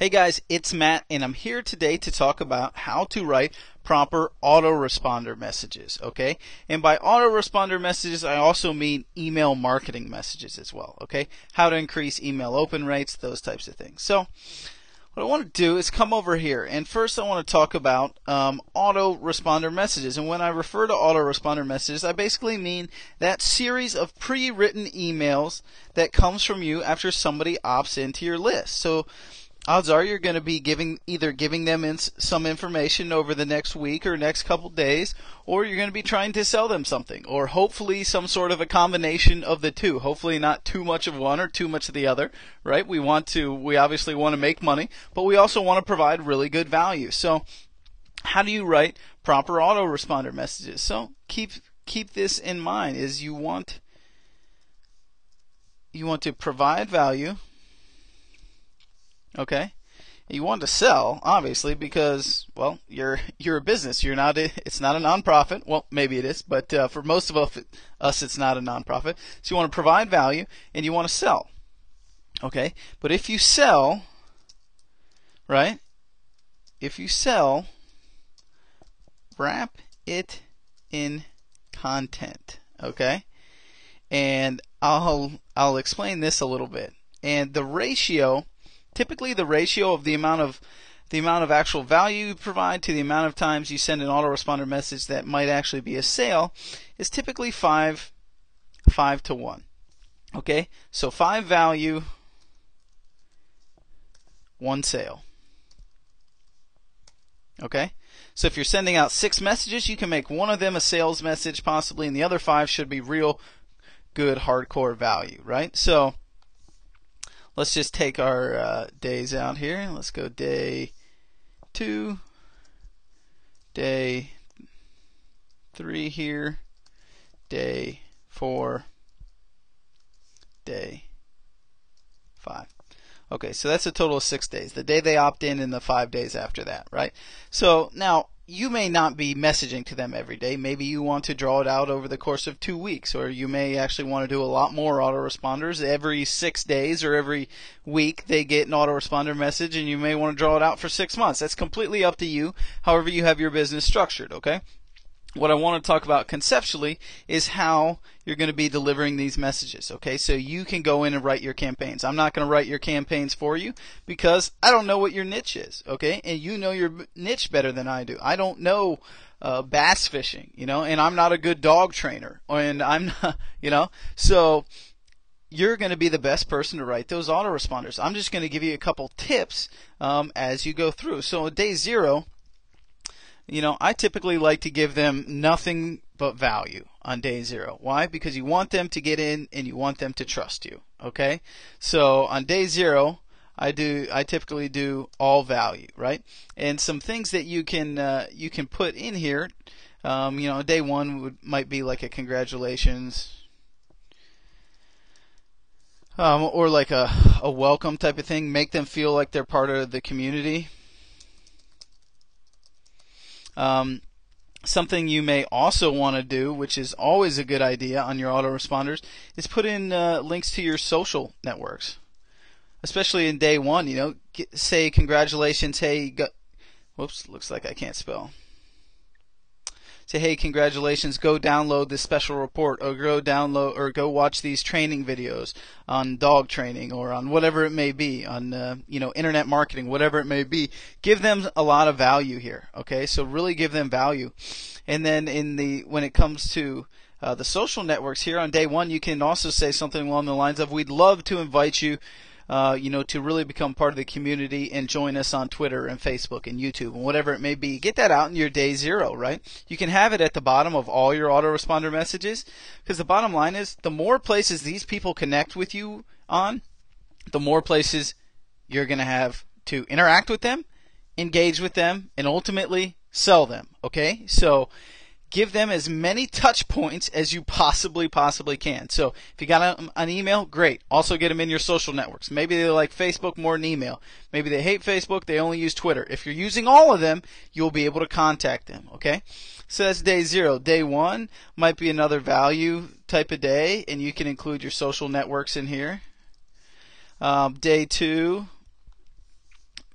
Hey guys, it's Matt, and I'm here today to talk about how to write proper autoresponder messages, okay? And by autoresponder messages, I also mean email marketing messages as well, okay? How to increase email open rates, those types of things. So what I want to do is come over here, and first I want to talk about autoresponder messages. And when I refer to autoresponder messages, I basically mean that series of pre-written emails that comes from you after somebody opts into your list. So odds are you're going to be either giving them some information over the next week or next couple days, or you're going to be trying to sell them something, or hopefully some sort of a combination of the two. Hopefully not too much of one or too much of the other, right? We obviously want to make money, but we also want to provide really good value. So how do you write proper autoresponder messages? So keep this in mind, is you want to provide value. Okay, you want to sell, obviously, because, well, you're a business. It's not a nonprofit. Well, maybe it is, but for most of us, it's not a nonprofit. So you want to provide value and you want to sell. Okay, but if you sell, right? If you sell, wrap it in content. Okay, and I'll explain this a little bit. And typically the ratio of the amount of actual value you provide to the amount of times you send an autoresponder message that might actually be a sale is typically 5 to 1. Okay, so 5 value, 1 sale. Okay, so if you're sending out 6 messages, you can make one of them a sales message possibly, and the other 5 should be real good hardcore value, right? So let's just take our days out here. Let's go day 2, day 3 here, day 4, day 5. Okay, so that's a total of 6 days. The day they opt in and the 5 days after that, right? So now you may not be messaging to them every day. Maybe you want to draw it out over the course of 2 weeks, or you may actually want to do a lot more autoresponders. Every 6 days or every week they get an autoresponder message, and you may want to draw it out for 6 months. That's completely up to you, however you have your business structured, okay? What I want to talk about conceptually is how you're going to be delivering these messages, okay? So you can go in and write your campaigns. I'm not going to write your campaigns for you because I don't know what your niche is, okay? And you know your niche better than I do. I don't know bass fishing, and I'm not a good dog trainer, and I'm not, so you're going to be the best person to write those autoresponders. I'm just going to give you a couple tips as you go through. So day 0, I typically like to give them nothing but value on day 0. Why? Because you want them to get in and you want them to trust you. Okay? So on day 0, I typically do all value, right? And some things that you can put in here. Day 1 might be like a congratulations, or like a welcome type of thing. Make them feel like they're part of the community. Something you may also want to do, which is always a good idea on your autoresponders, is put in links to your social networks, especially in day 1. Say congratulations. Hey, whoops, looks like I can't spell. Say, hey, congratulations, go download this special report, or go watch these training videos on dog training, or on whatever it may be, on internet marketing, whatever it may be. Give them a lot of value here, okay? So really give them value. And then when it comes to the social networks here on day 1, you can also say something along the lines of, we'd love to invite you to really become part of the community and join us on Twitter and Facebook and YouTube and whatever it may be. Get that out in your day 0, right? You can have it at the bottom of all your autoresponder messages, because the bottom line is the more places these people connect with you on, the more places you're going to have to interact with them, engage with them, and ultimately sell them, okay? So give them as many touch points as you possibly can. So if you got an email, great. Also get them in your social networks. Maybe they like Facebook more than email. Maybe they hate Facebook, they only use Twitter. If you're using all of them, you'll be able to contact them, okay? So that's day 0. Day 1 might be another value type of day, and you can include your social networks in here. Day 2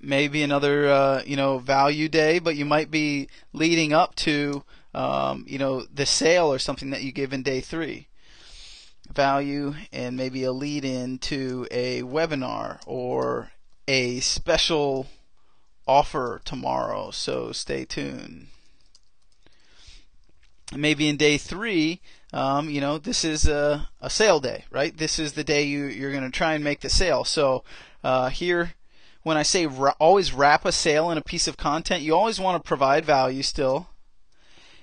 maybe another value day, but you might be leading up to the sale or something that you give in day 3. Value and maybe a lead in to a webinar or a special offer tomorrow, so stay tuned. Maybe in day 3, this is a sale day, right? This is the day you're going to try and make the sale. So here, when I say always wrap a sale in a piece of content, you always want to provide value still,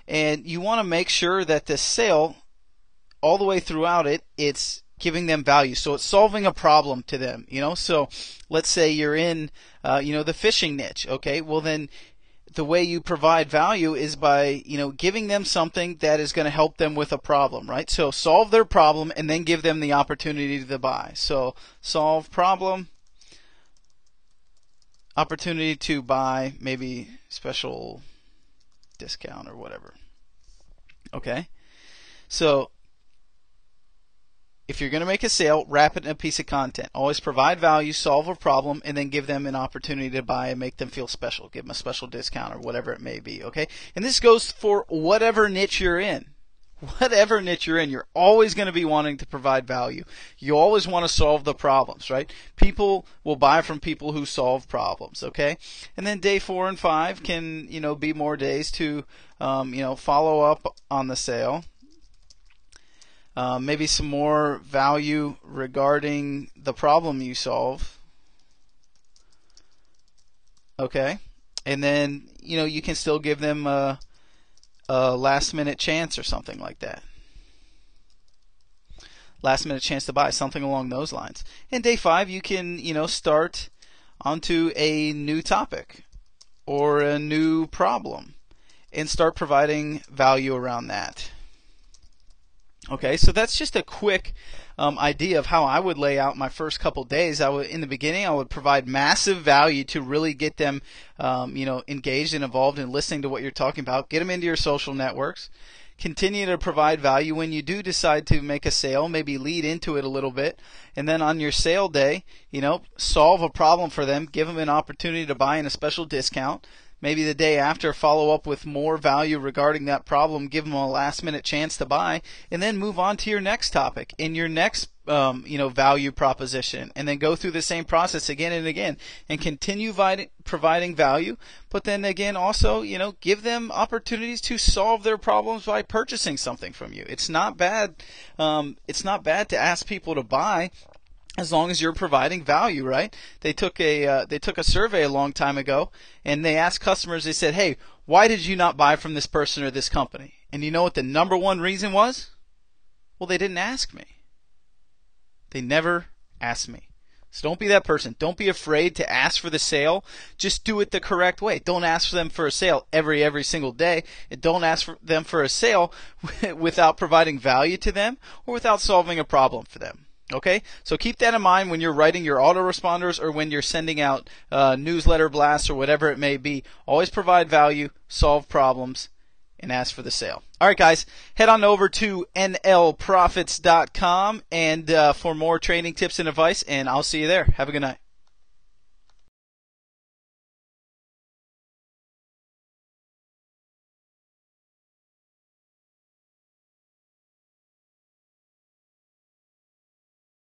and you want to make sure that the sale, all the way throughout it's giving them value. So it's solving a problem to them, So let's say you're in, the fishing niche. Okay, well then the way you provide value is by, giving them something that is going to help them with a problem, right? So solve their problem and then give them the opportunity to buy. So solve problem, opportunity to buy, maybe special discount or whatever. Okay, so if you're going to make a sale, wrap it in a piece of content. Always provide value, solve a problem, and then give them an opportunity to buy and make them feel special. Give them a special discount or whatever it may be, okay? And this goes for whatever niche you're in. Whatever niche you're in, you're always going to be wanting to provide value. You always want to solve the problems, right? People will buy from people who solve problems, okay? And then day 4 and 5 can, be more days to, follow up on the sale. Maybe some more value regarding the problem you solve. Okay, and then you can still give them a last minute chance or something like that. Last minute chance to buy, something along those lines. And day 5, you can start onto a new topic or a new problem and start providing value around that. Okay, so that's just a quick idea of how I would lay out my first couple days. In the beginning, I would provide massive value to really get them, engaged and involved in listening to what you're talking about. Get them into your social networks. Continue to provide value when you do decide to make a sale. Maybe lead into it a little bit, and then on your sale day, solve a problem for them. Give them an opportunity to buy in a special discount. Maybe the day after, follow up with more value regarding that problem, give them a last minute chance to buy, and then move on to your next topic and your next value proposition, and then go through the same process again and again and continue providing value, but then again also give them opportunities to solve their problems by purchasing something from you. It's not bad to ask people to buy, as long as you're providing value, right? They took a survey a long time ago, and they asked customers, they said, hey, why did you not buy from this person or this company? And you know what the number one reason was? Well, they didn't ask me. They never asked me. So don't be that person. Don't be afraid to ask for the sale. Just do it the correct way. Don't ask for them for a sale every single day. And don't ask for them for a sale without providing value to them or without solving a problem for them. Okay, so keep that in mind when you're writing your autoresponders or when you're sending out newsletter blasts or whatever it may be. Always provide value, solve problems, and ask for the sale. All right, guys, head on over to nlprofits.com and for more training tips and advice, and I'll see you there. Have a good night.